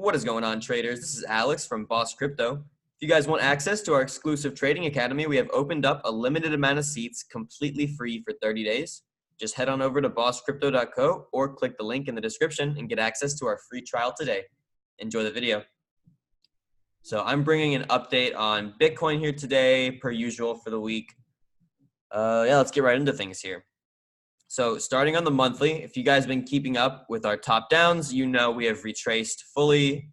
What is going on, traders? This is Alex from Boss Crypto. If you guys want access to our exclusive trading academy, we have opened up a limited amount of seats completely free for 30 days. Just head on over to bosscrypto.co or click the link in the description and get access to our free trial today. Enjoy the video. So I'm bringing an update on Bitcoin here today, per usual for the week. Let's get right into things here. So starting on the monthly, if you guys have been keeping up with our top downs, you know we have retraced fully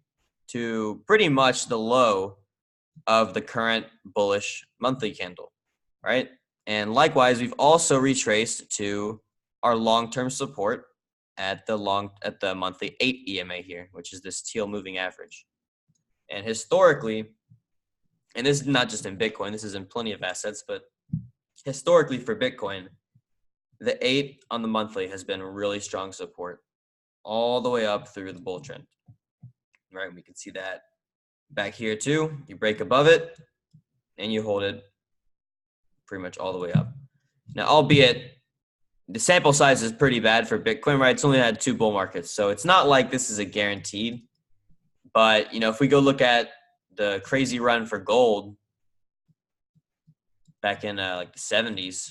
to pretty much the low of the current bullish monthly candle, right? And likewise, we've also retraced to our long-term support at the monthly 8 EMA here, which is this teal moving average. And historically, and this is not just in Bitcoin, this is in plenty of assets, but historically for Bitcoin, the 8 on the monthly has been really strong support all the way up through the bull trend, right? We can see that back here too. You break above it and you hold it pretty much all the way up. Now, albeit the sample size is pretty bad for Bitcoin, right? It's only had 2 bull markets. So it's not like this is a guaranteed, but you know, if we go look at the crazy run for gold back in like the 70s,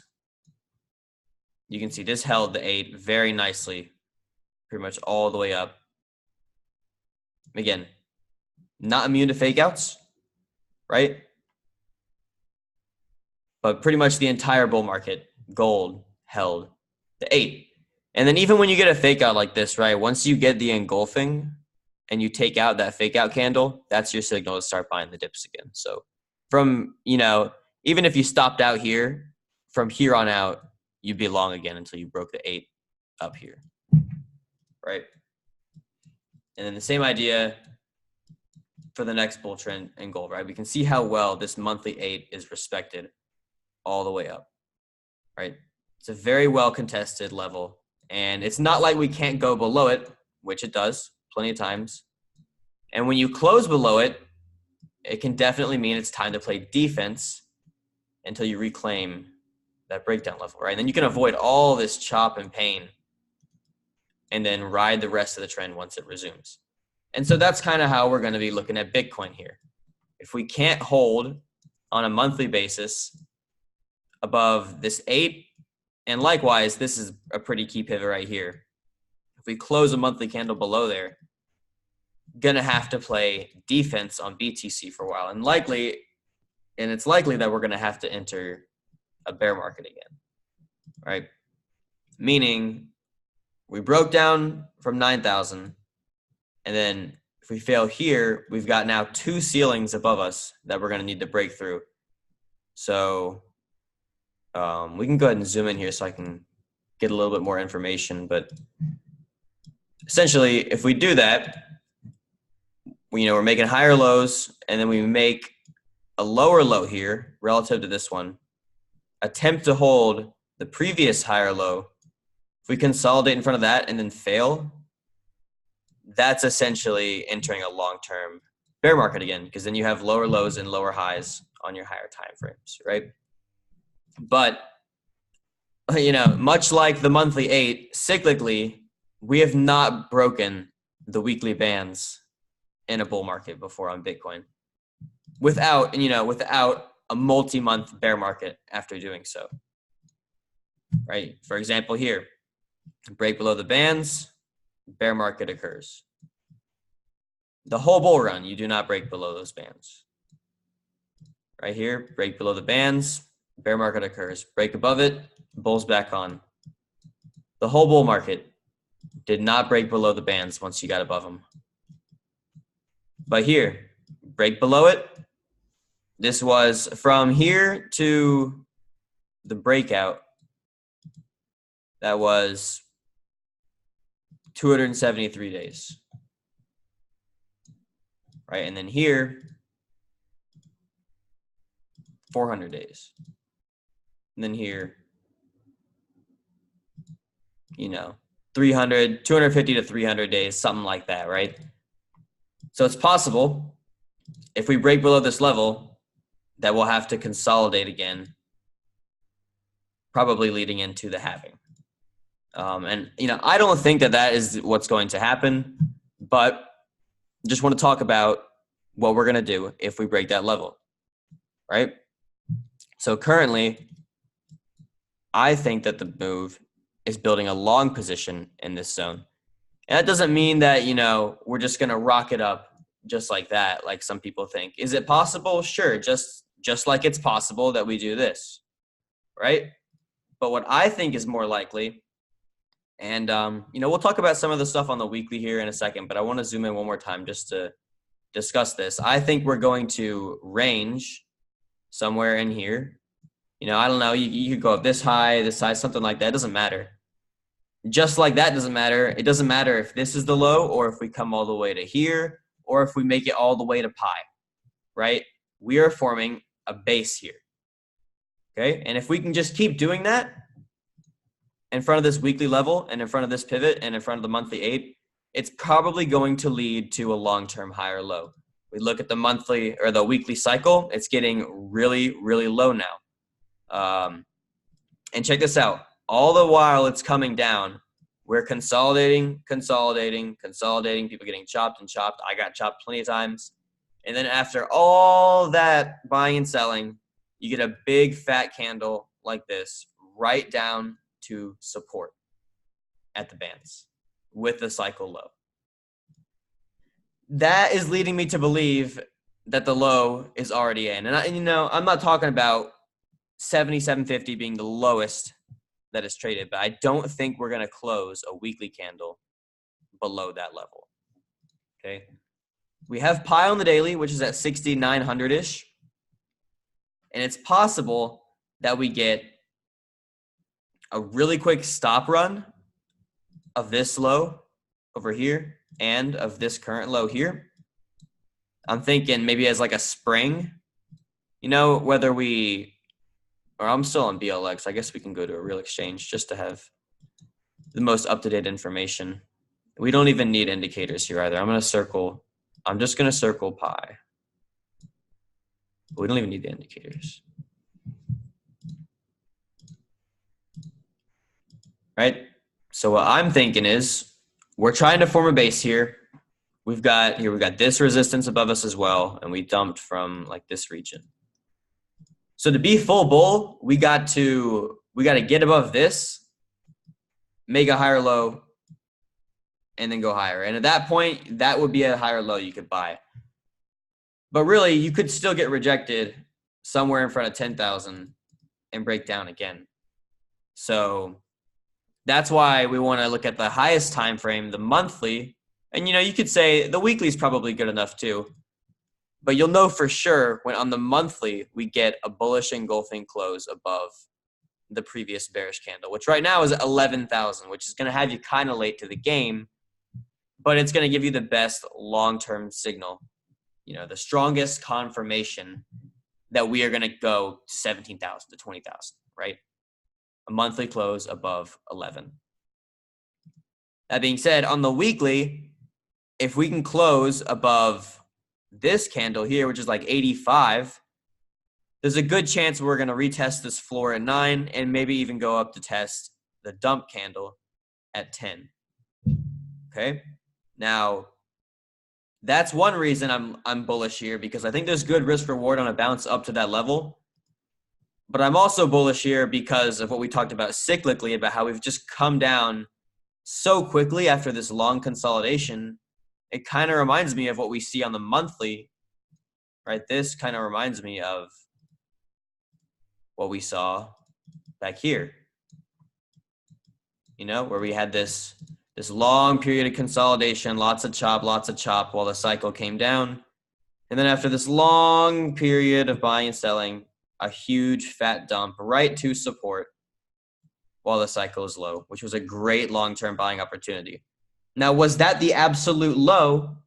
you can see this held the 8 very nicely, pretty much all the way up. Again, not immune to fake outs, right? But pretty much the entire bull market, gold held the 8. And then even when you get a fake out like this, right? Once you get the engulfing and you take out that fake out candle, that's your signal to start buying the dips again. So from, even if you stopped out here, from here on out, you'd be long again until you broke the 8 up here, right? And then the same idea for the next bull trend in gold, right? We can see how well this monthly 8 is respected all the way up, right? It's a very well contested level, and it's not like we can't go below it, which it does plenty of times. And when you close below it, it can definitely mean it's time to play defense until you reclaim that breakdown level, right? And then you can avoid all this chop and pain and then ride the rest of the trend once it resumes. And so that's kind of how we're going to be looking at Bitcoin here. If we can't hold on a monthly basis above this 8, and likewise, this is a pretty key pivot right here. If we close a monthly candle below there, going to have to play defense on BTC for a while. And it's likely that we're going to have to enter a bear market again, right? Meaning we broke down from 9,000, and then if we fail here, we've got now 2 ceilings above us that we're going to need to break through. So we can go ahead and zoom in here so I can get a little bit more information. But essentially, if we do that, we're making higher lows, and then we make a lower low here relative to this one, attempt to hold the previous higher low. If we consolidate in front of that and then fail, that's essentially entering a long-term bear market again, because then you have lower lows and lower highs on your higher time frames, right? But, much like the monthly 8, cyclically, we have not broken the weekly bands in a bull market before on Bitcoin without a multi-month bear market after doing so, right? For example, here, break below the bands, bear market occurs. The whole bull run, you do not break below those bands. Right here, break below the bands, bear market occurs. Break above it, bull's back on. The whole bull market did not break below the bands once you got above them. But here, break below it. This was from here to the breakout. That was 273 days. Right? And then here, 400 days. And then here, 250 to 300 days, something like that, right? So it's possible if we break below this level that we'll have to consolidate again, probably leading into the halving. I don't think that is what's going to happen, but just want to talk about what we're going to do if we break that level, right? So currently, I think that the move is building a long position in this zone. And that doesn't mean that, we're just going to rock it up just like that, like some people think. Is it possible? Sure, just like it's possible that we do this, right? But what I think is more likely, and we'll talk about some of the stuff on the weekly here in a second, but I want to zoom in one more time just to discuss this. I think we're going to range somewhere in here. I don't know, you could go up this high, something like that. It doesn't matter. Just like that doesn't matter. It doesn't matter if this is the low or if we come all the way to here or if we make it all the way to pi, right? We are forming a base here, okay? And if we can just keep doing that in front of this weekly level and in front of this pivot and in front of the monthly 8, it's probably going to lead to a long-term higher low. We look at the monthly or the weekly cycle, it's getting really, really low now. And check this out. All the while it's coming down, we're consolidating, people getting chopped and chopped. I got chopped plenty of times. And then after all that buying and selling, you get a big fat candle like this right down to support at the bands with the cycle low. That is leading me to believe that the low is already in. And I'm not talking about 77.50 being the lowest that is traded, but I don't think we're going to close a weekly candle below that level. Okay. We have pi on the daily, which is at 6,900-ish. And it's possible that we get a really quick stop run of this low over here and of this current low here. I'm thinking maybe as like a spring, whether I'm still on BLX. I guess we can go to a real exchange just to have the most up-to-date information. We don't even need indicators here either. I'm just going to circle pi. But we don't even need the indicators. Right? So what I'm thinking is we're trying to form a base here. We've got this resistance above us as well, and we dumped from like this region. So to be full bull, we got to get above this, make a higher low, and then go higher. And at that point, that would be a higher low you could buy. But really, you could still get rejected somewhere in front of 10,000 and break down again. So that's why we want to look at the highest time frame, the monthly. And you could say the weekly is probably good enough too. But you'll know for sure when on the monthly, we get a bullish engulfing close above the previous bearish candle, which right now is 11,000, which is going to have you kind of late to the game, but it's going to give you the best long-term signal, the strongest confirmation that we are going to go 17,000 to 20,000, right? A monthly close above 11. That being said, on the weekly, if we can close above this candle here, which is like 85, there's a good chance we're going to retest this floor at 9 and maybe even go up to test the dump candle at 10. Okay. Now, that's one reason I'm bullish here, because I think there's good risk reward on a bounce up to that level. But I'm also bullish here because of what we talked about cyclically, about how we've just come down so quickly after this long consolidation. It kind of reminds me of what we see on the monthly, right? This kind of reminds me of what we saw back here, where we had this long period of consolidation, lots of chop while the cycle came down. And then after this long period of buying and selling, a huge fat dump right to support while the cycle is low, which was a great long-term buying opportunity. Now, was that the absolute low?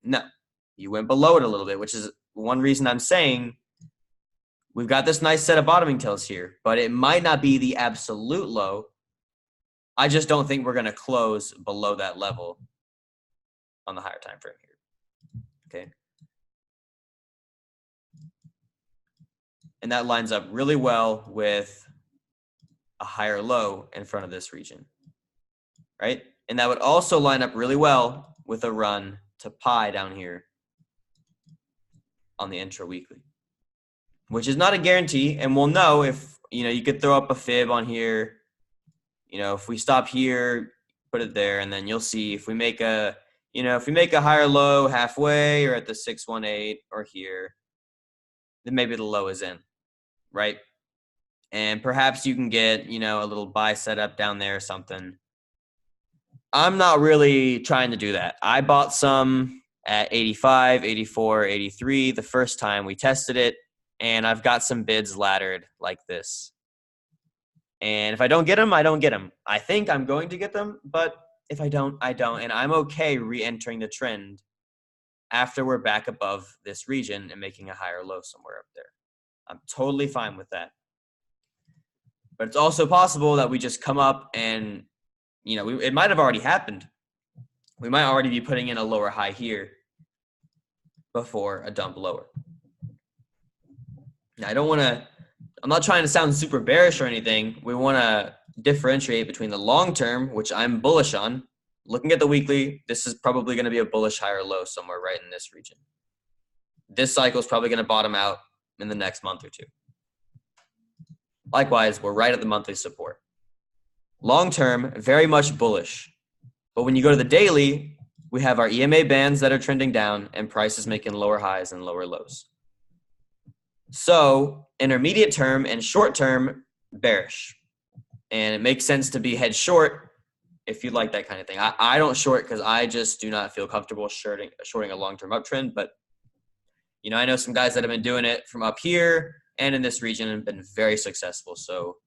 No. You went below it a little bit, which is one reason I'm saying we've got this nice set of bottoming tails here, but it might not be the absolute low. I just don't think we're going to close below that level on the higher time frame here. Okay. And that lines up really well with a higher low in front of this region, right? And that would also line up really well with a run to pi down here on the intra weekly, which is not a guarantee. And we'll know if, you could throw up a fib on here. If we stop here, put it there, and then you'll see if we make a, if we make a higher low halfway or at the 618 or here, then maybe the low is in, right? And perhaps you can get, a little buy setup down there or something. I'm not really trying to do that. I bought some at 85, 84, 83 the first time we tested it, and I've got some bids laddered like this. And if I don't get them, I don't get them. I think I'm going to get them, but if I don't, I don't. And I'm okay re-entering the trend after we're back above this region and making a higher low somewhere up there. I'm totally fine with that. But it's also possible that we just come up and, it might have already happened. We might already be putting in a lower high here before a dump lower. Now, I'm not trying to sound super bearish or anything. We want to differentiate between the long term, which I'm bullish on. Looking at the weekly, this is probably going to be a bullish higher low somewhere right in this region. This cycle is probably going to bottom out in the next month or two. Likewise, we're right at the monthly support. Long term, very much bullish. But when you go to the daily, we have our EMA bands that are trending down and prices making lower highs and lower lows. So intermediate term and short term, bearish. And it makes sense to be hedge short if you like that kind of thing. I don't short because I just do not feel comfortable shorting a long-term uptrend. But, I know some guys that have been doing it from up here and in this region and been very successful. So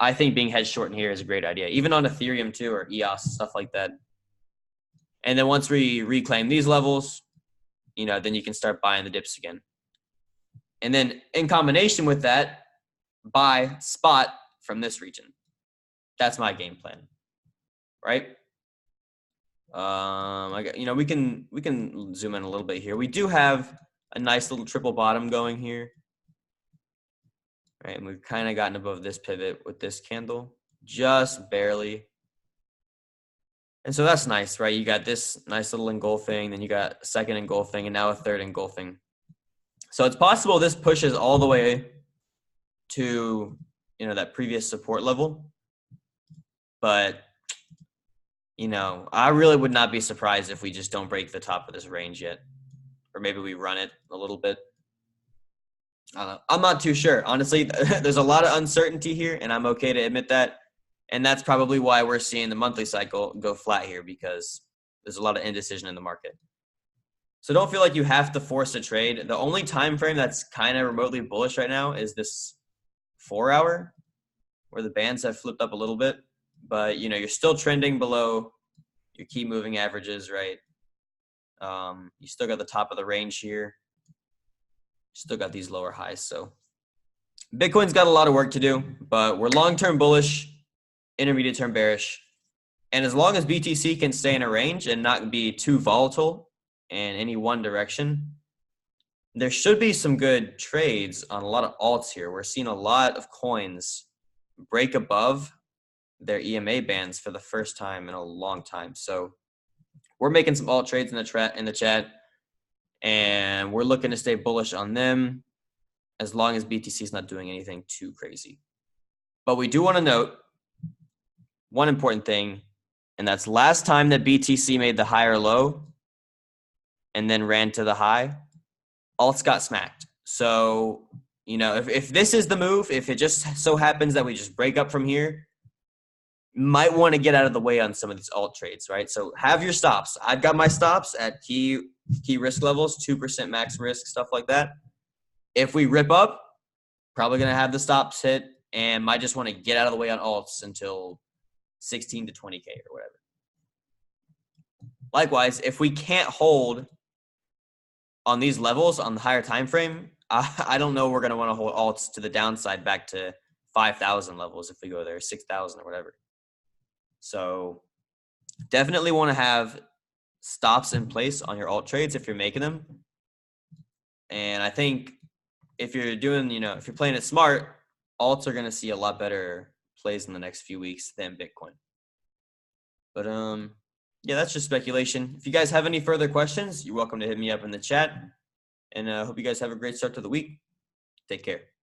I think being hedge short in here is a great idea, even on Ethereum too, or EOS, stuff like that. And then once we reclaim these levels, then you can start buying the dips again. And then in combination with that, buy spot from this region. That's my game plan, right? We can zoom in a little bit here. We do have a nice little triple bottom going here. Right, and we've kind of gotten above this pivot with this candle, just barely. And so that's nice, right? You got this nice little engulfing, then you got a second engulfing, and now a third engulfing. So it's possible this pushes all the way to, that previous support level. But, I really would not be surprised if we just don't break the top of this range yet. Or maybe we run it a little bit. I'm not too sure. Honestly, there's a lot of uncertainty here, and I'm okay to admit that. And that's probably why we're seeing the monthly cycle go flat here, because there's a lot of indecision in the market. So don't feel like you have to force a trade. The only time frame that's kind of remotely bullish right now is this 4 hour, where the bands have flipped up a little bit. But, you're still trending below your key moving averages, right? You still got the top of the range here. Still got these lower highs. So Bitcoin's got a lot of work to do, but we're long-term bullish, intermediate-term bearish. And as long as BTC can stay in a range and not be too volatile in any one direction, there should be some good trades on a lot of alts here. We're seeing a lot of coins break above their EMA bands for the first time in a long time. So we're making some alt trades in the chat. And we're looking to stay bullish on them as long as BTC is not doing anything too crazy. But we do want to note one important thing, and that's last time that BTC made the higher low and then ran to the high, alts got smacked. So, if this is the move, if it just so happens that we just break up from here, might want to get out of the way on some of these alt trades, right? So have your stops. I've got my stops at key risk levels, 2% max risk, stuff like that. If we rip up, probably going to have the stops hit and might just want to get out of the way on alts until 16 to 20K or whatever. Likewise, if we can't hold on these levels on the higher time frame, I don't know we're going to want to hold alts to the downside back to 5,000 levels if we go there, 6,000 or whatever. So definitely want to have stops in place on your alt trades if you're making them. And I think if you're doing, if you're playing it smart, alts are going to see a lot better plays in the next few weeks than Bitcoin. But yeah, that's just speculation. If you guys have any further questions, you're welcome to hit me up in the chat. And I hope you guys have a great start to the week. Take care.